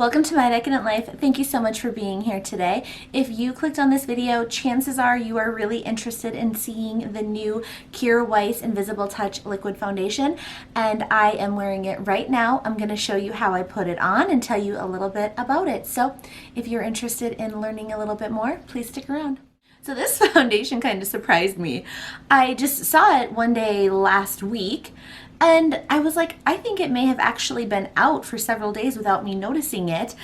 Welcome to My Decadent Life. Thank you so much for being here today. If you clicked on this video, chances are you are really interested in seeing the new Kjaer Weis Invisible Touch Liquid Foundation, and I am wearing it right now. I'm going to show you how I put it on and tell you a little bit about it. So if you're interested in learning a little bit more, please stick around. So this foundation kind of surprised me. I just saw it one day last week, and I was like, I think it may have actually been out for several days without me noticing it.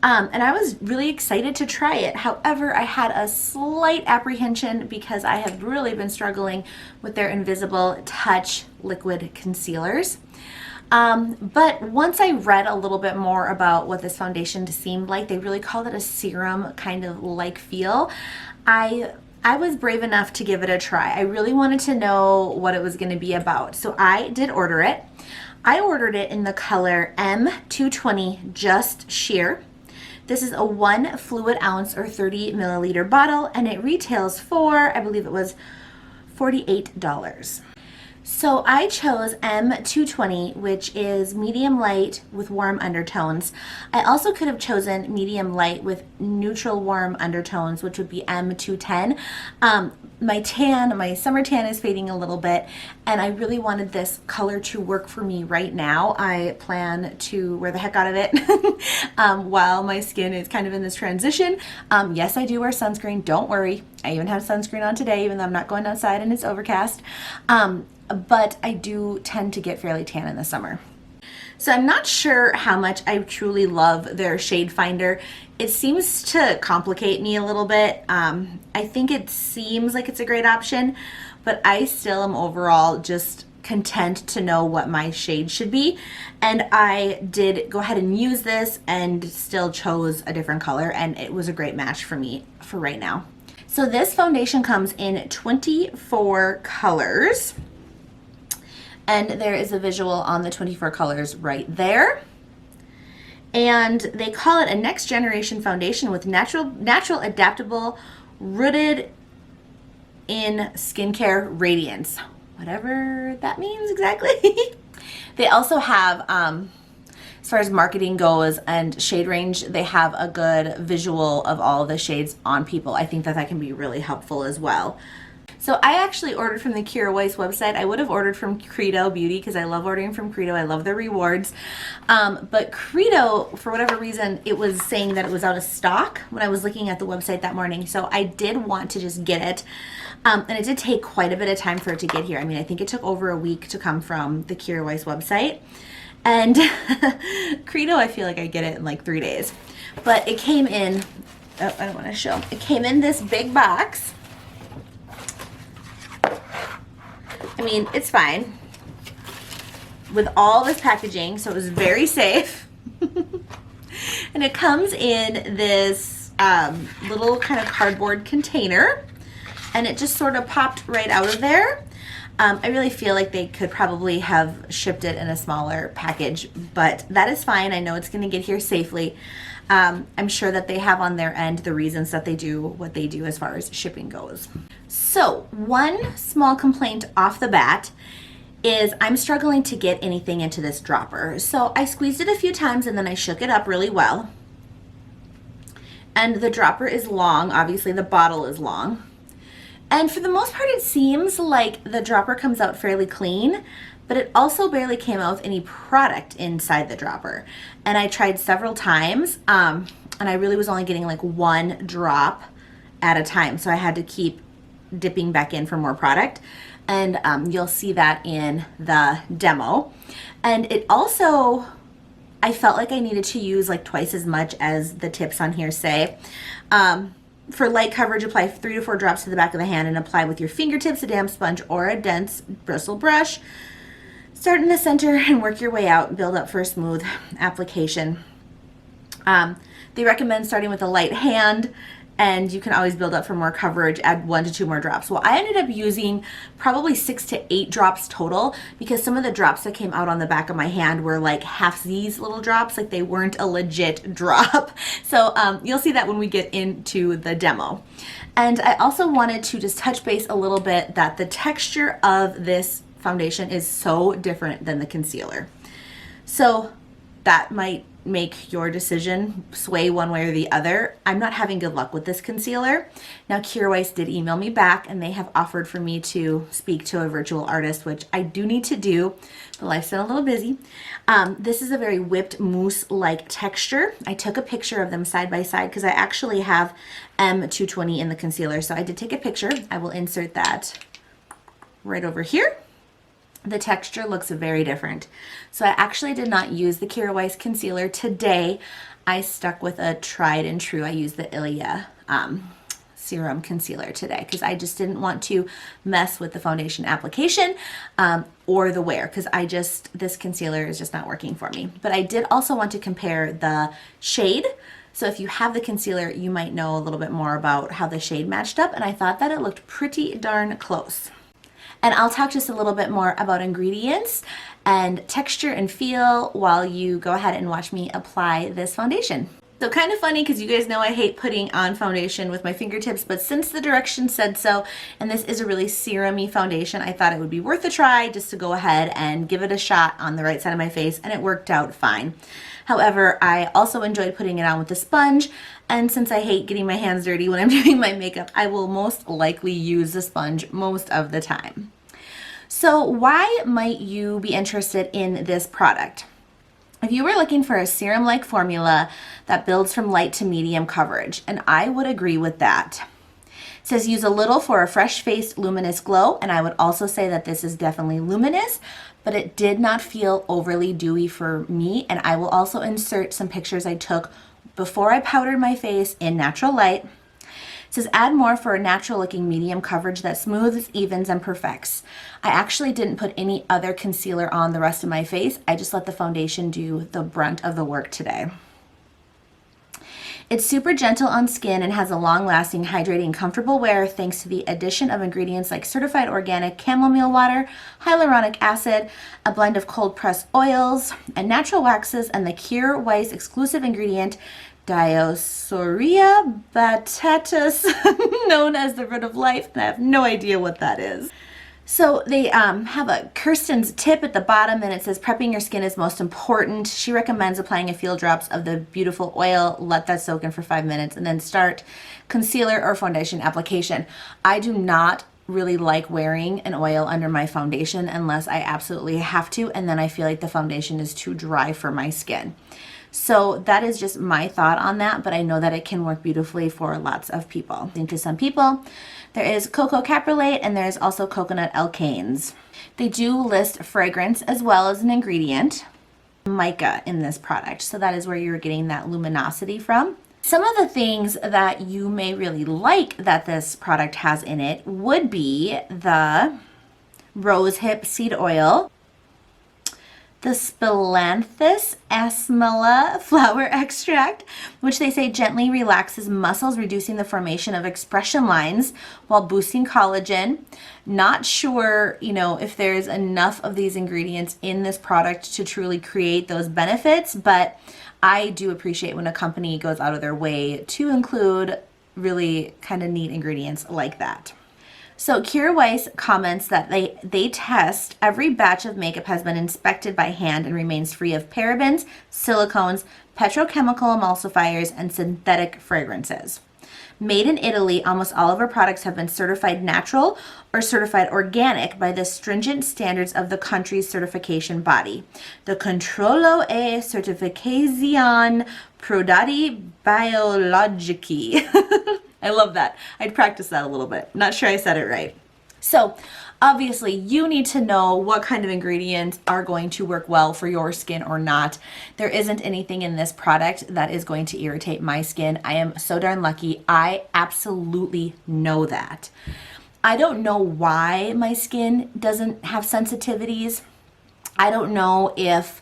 And I was really excited to try it. However, I had a slight apprehension because I have really been struggling with their Invisible Touch liquid concealers. But once I read a little bit more about what this foundation seemed like, they really called it a serum kind of like feel. I was brave enough to give it a try. I really wanted to know what it was going to be about. So I did order it. I ordered it in the color M220 Just Sheer. This is a 1 fluid ounce or 30 milliliter bottle, and it retails for, I believe it was $48. So I chose M220, which is medium light with warm undertones. I also could have chosen medium light with neutral warm undertones, which would be M210. My summer tan is fading a little bit, and I really wanted this color to work for me right now. I plan to wear the heck out of it while my skin is kind of in this transition. Yes, I do wear sunscreen. Don't worry. I even have sunscreen on today, even though I'm not going outside and it's overcast. But I do tend to get fairly tan in the summer. So I'm not sure how much I truly love their shade finder. It seems to complicate me a little bit. I think it seems like it's a great option, but I still am overall just content to know what my shade should be. And I did go ahead and use this and still chose a different color, and it was a great match for me for right now. So this foundation comes in 24 colors. And there is a visual on the 24 colors right there. And they call it a next generation foundation with natural adaptable, rooted in skincare radiance. Whatever that means exactly. They also have, as far as marketing goes and shade range, they have a good visual of all of the shades on people. I think that can be really helpful as well. So I actually ordered from the Kjaer Weis website. I would have ordered from Credo Beauty because I love ordering from Credo. I love their rewards. But Credo, for whatever reason, it was saying that it was out of stock when I was looking at the website that morning. So I did want to just get it. And it did take quite a bit of time for it to get here. I mean, I think it took over a week to come from the Kjaer Weis website. And Credo, I feel like I get it in like 3 days. But it came in, oh, I don't want to show. It came in this big box. I mean, it's fine with all this packaging, so it was very safe. And it comes in this little kind of cardboard container, and it just sort of popped right out of there. I really feel like they could probably have shipped it in a smaller package, but that is fine. I know it's going to get here safely. I'm sure that they have on their end the reasons that they do what they do as far as shipping goes. So one small complaint off the bat is I'm struggling to get anything into this dropper. So I squeezed it a few times and then I shook it up really well. And the dropper is long. Obviously the bottle is long. And for the most part, it seems like the dropper comes out fairly clean, but it also barely came out with any product inside the dropper. And I tried several times, and I really was only getting like one drop at a time. So I had to keep dipping back in for more product. And you'll see that in the demo. And it also, I felt like I needed to use like twice as much as the tips on here say. For light coverage, apply 3 to 4 drops to the back of the hand and apply with your fingertips, a damp sponge, or a dense bristle brush. Start in the center and work your way out. Build up for a smooth application. They recommend starting with a light hand, and you can always build up for more coverage, add 1 to 2 more drops. Well, I ended up using probably 6 to 8 drops total because some of the drops that came out on the back of my hand were like half these little drops, like they weren't a legit drop. So you'll see that when we get into the demo. And I also wanted to just touch base a little bit that the texture of this foundation is so different than the concealer. So that might make your decision sway one way or the other. I'm not having good luck with this concealer. Now, Kjaer Weis did email me back, and they have offered for me to speak to a virtual artist, which I do need to do, but life's been a little busy. This is a very whipped mousse-like texture. I took a picture of them side by side because I actually have M220 in the concealer, so I did take a picture. I will insert that right over here. The texture looks very different. So I actually did not use the Kjaer Weis concealer today. I stuck with a tried and true. I used the Ilia serum concealer today because I just didn't want to mess with the foundation application or the wear, because this concealer is just not working for me. But I did also want to compare the shade. So if you have the concealer, you might know a little bit more about how the shade matched up, and I thought that it looked pretty darn close. And I'll talk just a little bit more about ingredients and texture and feel while you go ahead and watch me apply this foundation. So kind of funny because you guys know I hate putting on foundation with my fingertips, but since the directions said so, and this is a really serum-y foundation, I thought it would be worth a try just to go ahead and give it a shot on the right side of my face, and it worked out fine. However, I also enjoyed putting it on with a sponge, and since I hate getting my hands dirty when I'm doing my makeup, I will most likely use the sponge most of the time. So why might you be interested in this product? If you were looking for a serum-like formula that builds from light to medium coverage, and I would agree with that. It says use a little for a fresh-faced luminous glow, and I would also say that this is definitely luminous, but it did not feel overly dewy for me, and I will also insert some pictures I took before I powdered my face in natural light. It says add more for a natural looking medium coverage that smooths, evens, and perfects. I actually didn't put any other concealer on the rest of my face. I just let the foundation do the brunt of the work today. It's super gentle on skin and has a long-lasting, hydrating, comfortable wear thanks to the addition of ingredients like certified organic chamomile water, hyaluronic acid, a blend of cold-pressed oils, and natural waxes, and the Kjaer Weis exclusive ingredient, Dioscorea batatas, known as the root of life, and I have no idea what that is. So they have a Kirsten's tip at the bottom, and it says prepping your skin is most important. She recommends applying a few drops of the beautiful oil, let that soak in for 5 minutes, and then start concealer or foundation application. I do not really like wearing an oil under my foundation unless I absolutely have to, and then I feel like the foundation is too dry for my skin. So that is just my thought on that, but I know that it can work beautifully for lots of people. And to some people, there is cocoa caprylate and there's also coconut alkanes. They do list fragrance as well as an ingredient, mica, in this product. So that is where you're getting that luminosity from. Some of the things that you may really like that this product has in it would be the rosehip seed oil, the Spilanthes asmella flower extract, which they say gently relaxes muscles, reducing the formation of expression lines while boosting collagen. Not sure, if there's enough of these ingredients in this product to truly create those benefits, but I do appreciate when a company goes out of their way to include really kind of neat ingredients like that. So Kjaer Weis comments that they test every batch of makeup has been inspected by hand and remains free of parabens, silicones, petrochemical emulsifiers, and synthetic fragrances. Made in Italy, almost all of our products have been certified natural or certified organic by the stringent standards of the country's certification body, the Controllo e Certificazione Prodotti Biologici. I love that. I'd practice that a little bit. Not sure I said it right. So obviously you need to know what kind of ingredients are going to work well for your skin or not. There isn't anything in this product that is going to irritate my skin. I am so darn lucky. I absolutely know that. I don't know why my skin doesn't have sensitivities. I don't know if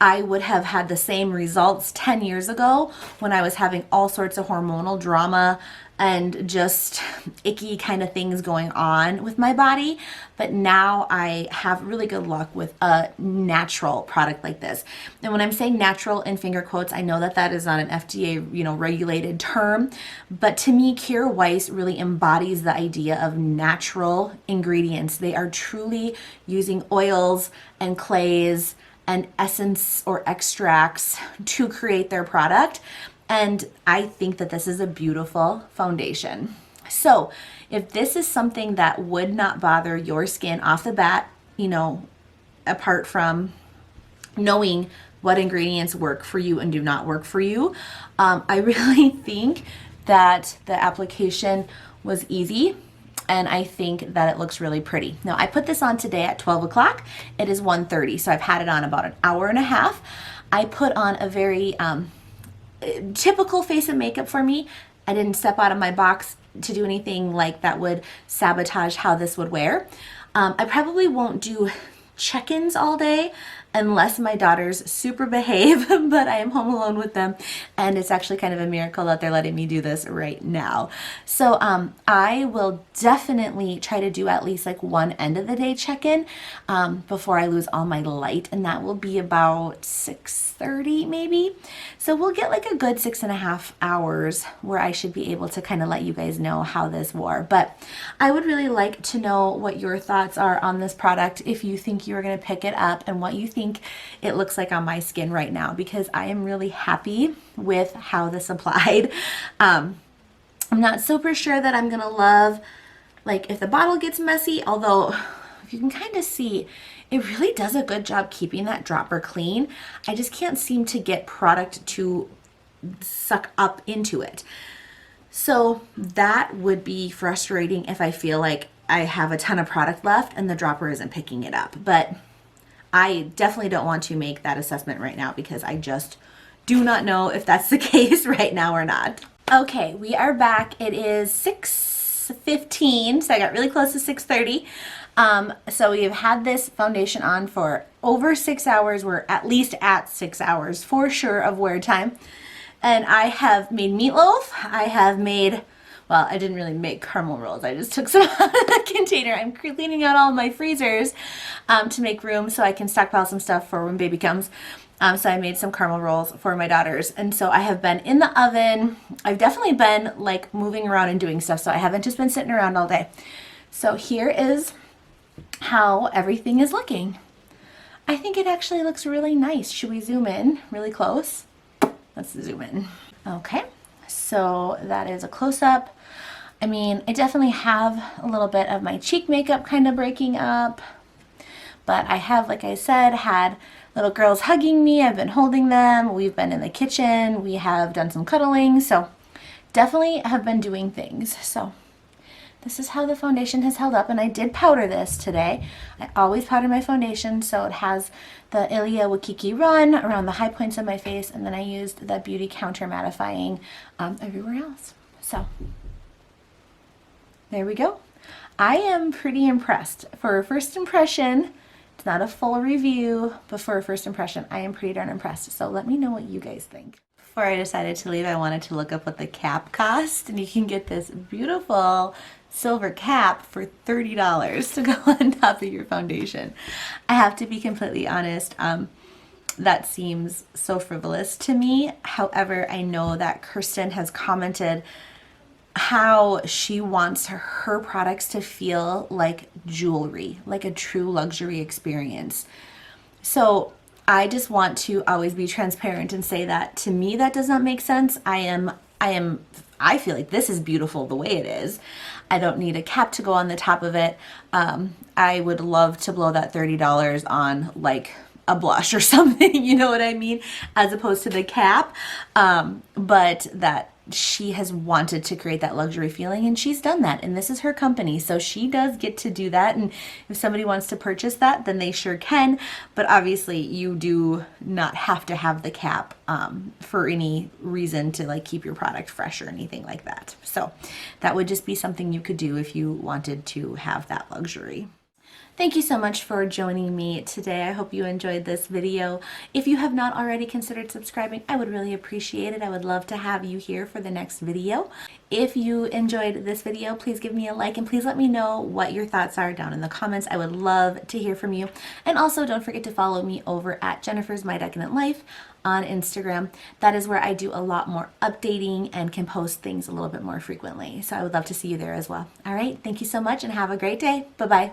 I would have had the same results 10 years ago when I was having all sorts of hormonal drama and just icky kind of things going on with my body. But now I have really good luck with a natural product like this. And when I'm saying natural in finger quotes, I know that that is not an FDA, regulated term, but to me, Kjaer Weis really embodies the idea of natural ingredients. They are truly using oils and clays and essence or extracts to create their product. And I think that this is a beautiful foundation. So if this is something that would not bother your skin off the bat, you know, apart from knowing what ingredients work for you and do not work for you, I really think that the application was easy, and I think that it looks really pretty. Now, I put this on today at 12 o'clock. It is 1:30, so I've had it on about an hour and a half. I put on a very typical face of makeup for me. I didn't step out of my box to do anything like that would sabotage how this would wear. I probably won't do check-ins all day unless my daughters super behave, but I am home alone with them, and it's actually kind of a miracle that they're letting me do this right now. So I will definitely try to do at least like one end of the day check-in before I lose all my light, and that will be about 6:30 maybe. So we'll get like a good 6.5 hours where I should be able to kind of let you guys know how this wore. But I would really like to know what your thoughts are on this product, if you think you're going to pick it up, and what you think it looks like on my skin right now, because I am really happy with how this applied. I'm not super sure that I'm gonna love like if the bottle gets messy, although you can kind of see it really does a good job keeping that dropper clean. I just can't seem to get product to suck up into it. So that would be frustrating if I feel like I have a ton of product left and the dropper isn't picking it up. But I definitely don't want to make that assessment right now because I just do not know if that's the case right now or not. Okay, we are back. It is 6:15, so I got really close to 6:30. So we have had this foundation on for over 6 hours. We're at least at 6 hours for sure of wear time. And I have made meatloaf. I have made, well, I didn't really make caramel rolls. I just took some out of the container. I'm cleaning out all my freezers to make room so I can stockpile some stuff for when baby comes. So I made some caramel rolls for my daughters. And so I have been in the oven. I've definitely been like moving around and doing stuff. So I haven't just been sitting around all day. So here is how everything is looking. I think it actually looks really nice. Should we zoom in really close? Let's zoom in. Okay, so that is a close-up. I mean, I definitely have a little bit of my cheek makeup kind of breaking up, but I have, like I said, had little girls hugging me. I've been holding them. We've been in the kitchen. We have done some cuddling, so definitely have been doing things. So this is how the foundation has held up, and I did powder this today. I always powder my foundation, so it has the Ilia Wakiki Run around the high points of my face, and then I used the Beautycounter mattifying everywhere else. So there we go. I am pretty impressed. For a first impression, it's not a full review, but for a first impression, I am pretty darn impressed. So let me know what you guys think. Before I decided to leave, I wanted to look up what the cap cost, and you can get this beautiful silver cap for $30 to go on top of your foundation. I have to be completely honest, that seems so frivolous to me. However, I know that Kirsten has commented how she wants her products to feel like jewelry, like a true luxury experience. So I just want to always be transparent and say that to me that does not make sense. I feel like this is beautiful the way it is. I don't need a cap to go on the top of it. I would love to blow that $30 on like a blush or something, you know what I mean? As opposed to the cap. But that she has wanted to create that luxury feeling, and she's done that, and this is her company, so she does get to do that. And if somebody wants to purchase that, then they sure can, but obviously you do not have to have the cap for any reason to like keep your product fresh or anything like that. So that would just be something you could do if you wanted to have that luxury. Thank you so much for joining me today. I hope you enjoyed this video. If you have not already considered subscribing, I would really appreciate it. I would love to have you here for the next video. If you enjoyed this video, please give me a like, and please let me know what your thoughts are down in the comments. I would love to hear from you. And also don't forget to follow me over at Jennifer's My Decadent Life on Instagram. That is where I do a lot more updating and can post things a little bit more frequently. So I would love to see you there as well. All right, thank you so much and have a great day. Bye-bye.